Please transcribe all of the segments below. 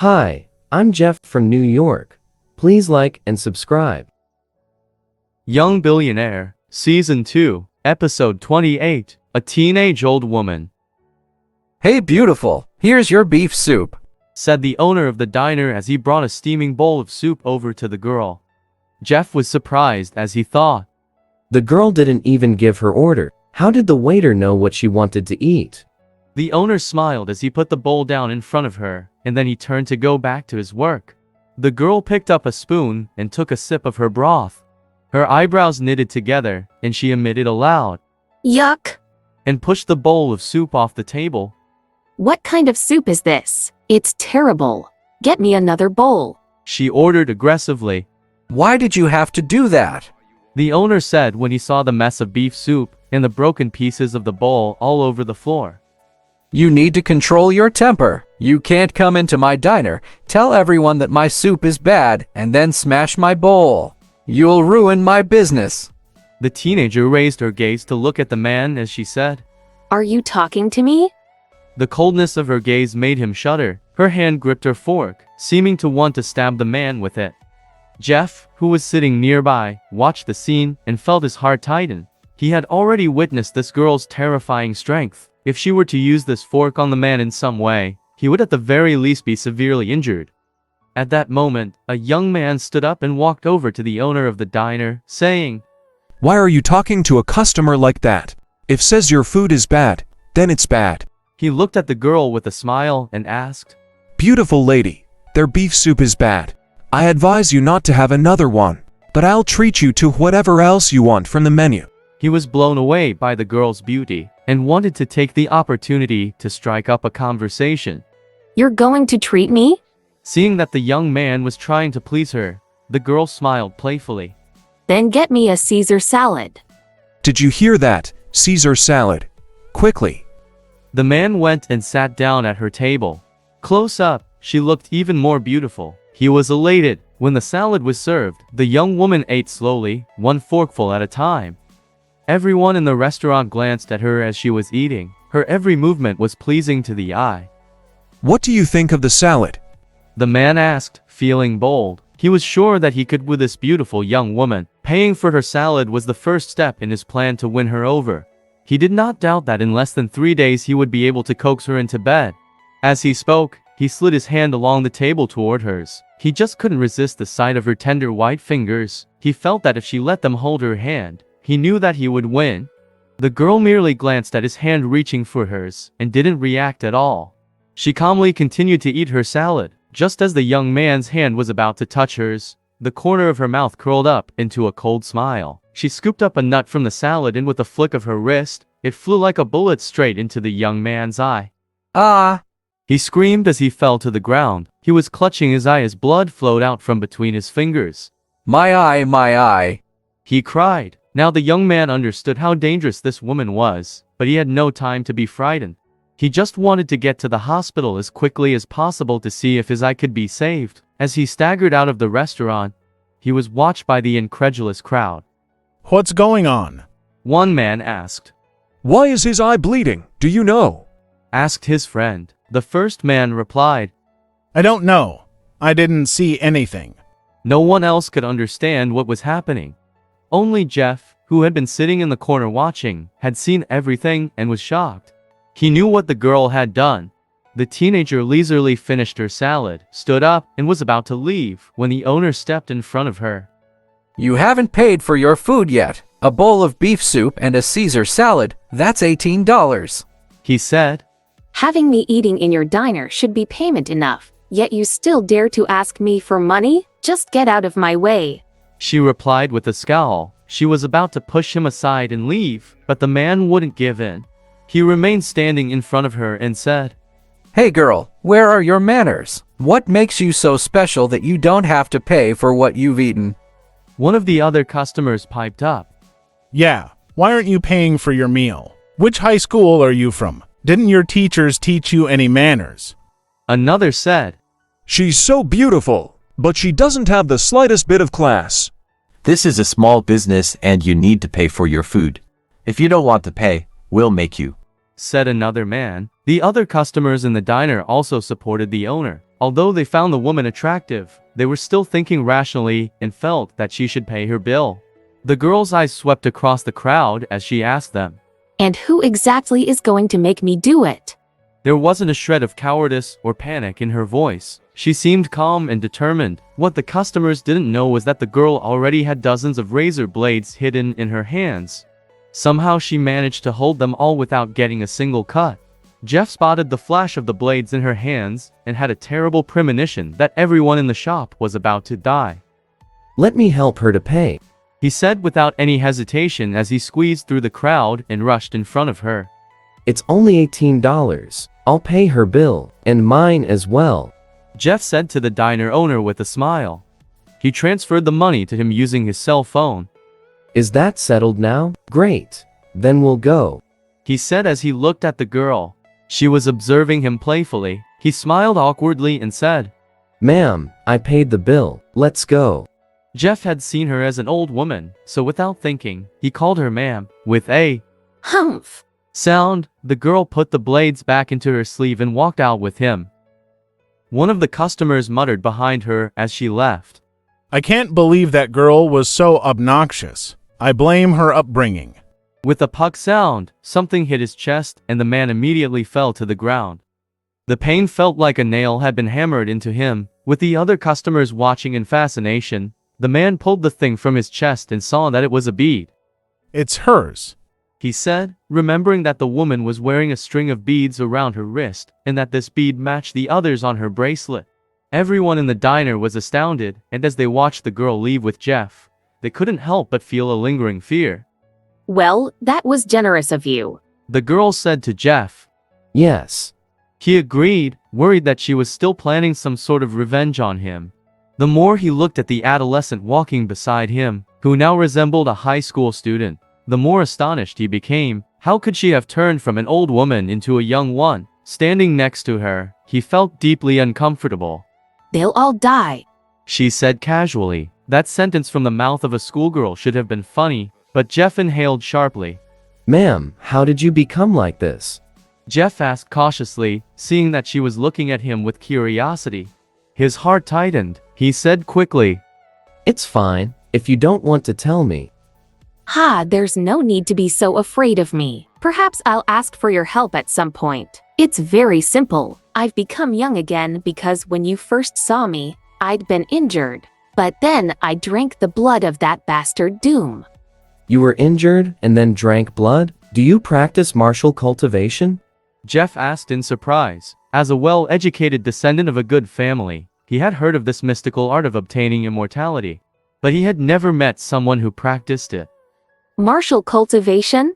Hi, I'm Jeff from New York. Please like and subscribe. Young Billionaire, Season 2, Episode 28, A Teenage Old Woman. Hey beautiful, here's your beef soup, Said the owner of the diner as he brought a steaming bowl of soup over to the girl. Jeff was surprised as he thought. The girl didn't even give her order. How did the waiter know what she wanted to eat? The owner smiled as he put the bowl down in front of her, and then he turned to go back to his work. The girl picked up a spoon and took a sip of her broth. Her eyebrows knitted together, and she emitted a loud Yuck! and pushed the bowl of soup off the table. What kind of soup is this? It's terrible. Get me another bowl. She ordered aggressively. Why did you have to do that? The owner said when he saw the mess of beef soup and the broken pieces of the bowl all over the floor. You need to control your temper. You can't come into my diner, tell everyone that my soup is bad, and then smash my bowl. You'll ruin my business. The teenager raised her gaze to look at the man as she said. Are you talking to me? The coldness of her gaze made him shudder. Her hand gripped her fork, seeming to want to stab the man with it. Jeff, who was sitting nearby, watched the scene and felt his heart tighten. He had already witnessed this girl's terrifying strength. If she were to use this fork on the man in some way, he would at the very least be severely injured. At that moment, a young man stood up and walked over to the owner of the diner, saying, Why are you talking to a customer like that? If says your food is bad, then it's bad. He looked at the girl with a smile and asked, Beautiful lady, their beef soup is bad. I advise you not to have another one, but I'll treat you to whatever else you want from the menu. He was blown away by the girl's beauty and wanted to take the opportunity to strike up a conversation. You're going to treat me? Seeing that the young man was trying to please her, the girl smiled playfully. Then get me a Caesar salad. Did you hear that? Caesar salad. Quickly. The man went and sat down at her table. Close up, she looked even more beautiful. He was elated. When the salad was served, the young woman ate slowly, one forkful at a time. Everyone in the restaurant glanced at her as she was eating. Her every movement was pleasing to the eye. What do you think of the salad? The man asked, feeling bold. He was sure that he could with this beautiful young woman. Paying for her salad was the first step in his plan to win her over. He did not doubt that in less than 3 days he would be able to coax her into bed. As he spoke, he slid his hand along the table toward hers. He just couldn't resist the sight of her tender white fingers. He felt that if she let them hold her hand, he knew that he would win. The girl merely glanced at his hand reaching for hers and didn't react at all. She calmly continued to eat her salad. Just as the young man's hand was about to touch hers, the corner of her mouth curled up into a cold smile. She scooped up a nut from the salad and with a flick of her wrist, it flew like a bullet straight into the young man's eye. Ah! He screamed as he fell to the ground. He was clutching his eye as blood flowed out from between his fingers. My eye, He cried. Now the young man understood how dangerous this woman was, but he had no time to be frightened. He just wanted to get to the hospital as quickly as possible to see if his eye could be saved. As he staggered out of the restaurant, he was watched by the incredulous crowd. What's going on? One man asked. Why is his eye bleeding? Do you know? Asked his friend. The first man replied. I don't know. I didn't see anything. No one else could understand what was happening. Only Jeff, who had been sitting in the corner watching, had seen everything and was shocked. He knew what the girl had done. The teenager leisurely finished her salad, stood up, and was about to leave when the owner stepped in front of her. You haven't paid for your food yet. A bowl of beef soup and a Caesar salad, that's $18. He said. Having me eating in your diner should be payment enough, yet you still dare to ask me for money? Just get out of my way. She replied with a scowl. She was about to push him aside and leave, but the man wouldn't give in. He remained standing in front of her and said, Hey girl, where are your manners? What makes you so special that you don't have to pay for what you've eaten? One of the other customers piped up. Yeah, why aren't you paying for your meal? Which high school are you from? Didn't your teachers teach you any manners? Another said, She's so beautiful, but she doesn't have the slightest bit of class. This is a small business and you need to pay for your food. If you don't want to pay, we'll make you. Said another man. The other customers in the diner also supported the owner. Although they found the woman attractive, they were still thinking rationally and felt that she should pay her bill. The girl's eyes swept across the crowd as she asked them, And who exactly is going to make me do it? There wasn't a shred of cowardice or panic in her voice. She seemed calm and determined. What the customers didn't know was that the girl already had dozens of razor blades hidden in her hands. Somehow she managed to hold them all without getting a single cut. Jeff spotted the flash of the blades in her hands and had a terrible premonition that everyone in the shop was about to die. Let me help her to pay, He said without any hesitation as he squeezed through the crowd and rushed in front of her. It's only $18. I'll pay her bill, and mine as well. Jeff said to the diner owner with a smile. He transferred the money to him using his cell phone. Is that settled now? Great. Then we'll go. He said as he looked at the girl. She was observing him playfully. He smiled awkwardly and said, Ma'am, I paid the bill. Let's go. Jeff had seen her as an old woman, so without thinking, he called her ma'am, with a Humph. sound. The girl put the blades back into her sleeve and walked out with him. One of the customers muttered behind her as she left. I can't believe that girl was so obnoxious. I blame her upbringing. With a puck sound, something hit his chest and the man immediately fell to the ground. The pain felt like a nail had been hammered into him. With the other customers watching in fascination, the man pulled the thing from his chest and saw that it was a bead. It's hers. He said, remembering that the woman was wearing a string of beads around her wrist and that this bead matched the others on her bracelet. Everyone in the diner was astounded, and as they watched the girl leave with Jeff, they couldn't help but feel a lingering fear. Well, that was generous of you. The girl said to Jeff. Yes. He agreed, worried that she was still planning some sort of revenge on him. The more he looked at the adolescent walking beside him, who now resembled a high school student, the more astonished he became. How could she have turned from an old woman into a young one? Standing next to her, he felt deeply uncomfortable. They'll all die. She said casually. That sentence from the mouth of a schoolgirl should have been funny, but Jeff inhaled sharply. Ma'am, how did you become like this? Jeff asked cautiously, seeing that she was looking at him with curiosity. His heart tightened. He said quickly, It's fine, if you don't want to tell me. There's no need to be so afraid of me. Perhaps I'll ask for your help at some point. It's very simple. I've become young again because when you first saw me, I'd been injured. But then I drank the blood of that bastard Doom. You were injured and then drank blood? Do you practice martial cultivation? Jeff asked in surprise. As a well-educated descendant of a good family, he had heard of this mystical art of obtaining immortality, but he had never met someone who practiced it. Martial cultivation?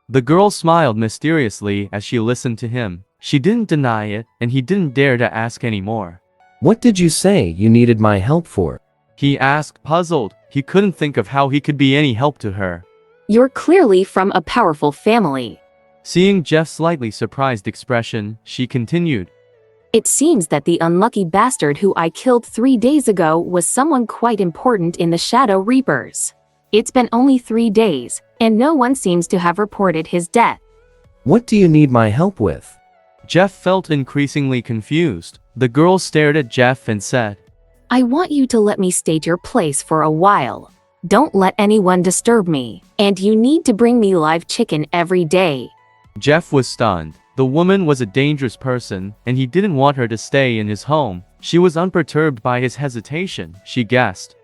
The girl smiled mysteriously as she listened to him. She didn't deny it, and he didn't dare to ask any more. What did you say you needed my help for? He asked, puzzled. He couldn't think of how he could be any help to her. You're clearly from a powerful family. Seeing Jeff's slightly surprised expression, she continued. It seems that the unlucky bastard who I killed 3 days ago was someone quite important in the Shadow Reapers. It's been only 3 days, and no one seems to have reported his death. What do you need my help with? Jeff felt increasingly confused. The girl stared at Jeff and said, I want you to let me stay at your place for a while. Don't let anyone disturb me, and you need to bring me live chicken every day. Jeff was stunned. The woman was a dangerous person, and he didn't want her to stay in his home. She was unperturbed by his hesitation, she guessed.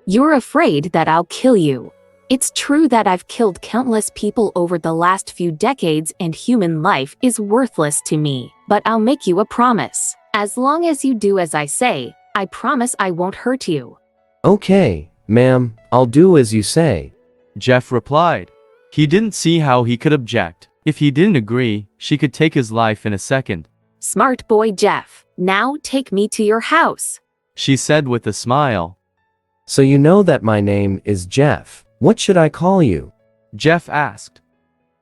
You're afraid that I'll kill you. It's true that I've killed countless people over the last few decades and human life is worthless to me, but I'll make you a promise. As long as you do as I say, I promise I won't hurt you. Okay, ma'am, I'll do as you say. Jeff replied. He didn't see how he could object. If he didn't agree, she could take his life in a second. Smart boy Jeff, now take me to your house. She said with a smile. So you know that my name is Jeff. What should I call you? Jeff asked.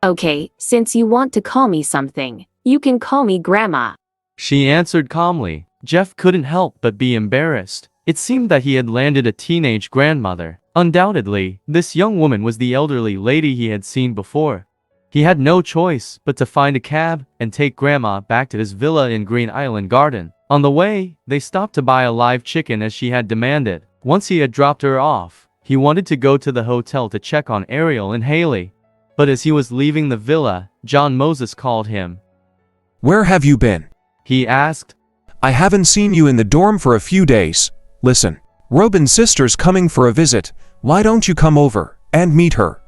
Okay, since you want to call me something, you can call me Grandma. She answered calmly. Jeff couldn't help but be embarrassed. It seemed that he had landed a teenage grandmother. Undoubtedly, this young woman was the elderly lady he had seen before. He had no choice but to find a cab and take Grandma back to his villa in Green Island Garden. On the way, they stopped to buy a live chicken as she had demanded. Once he had dropped her off, he wanted to go to the hotel to check on Ariel and Haley. But as he was leaving the villa, John Moses called him. Where have you been? He asked. I haven't seen you in the dorm for a few days. Listen, Robin's sister's coming for a visit. Why don't you come over and meet her?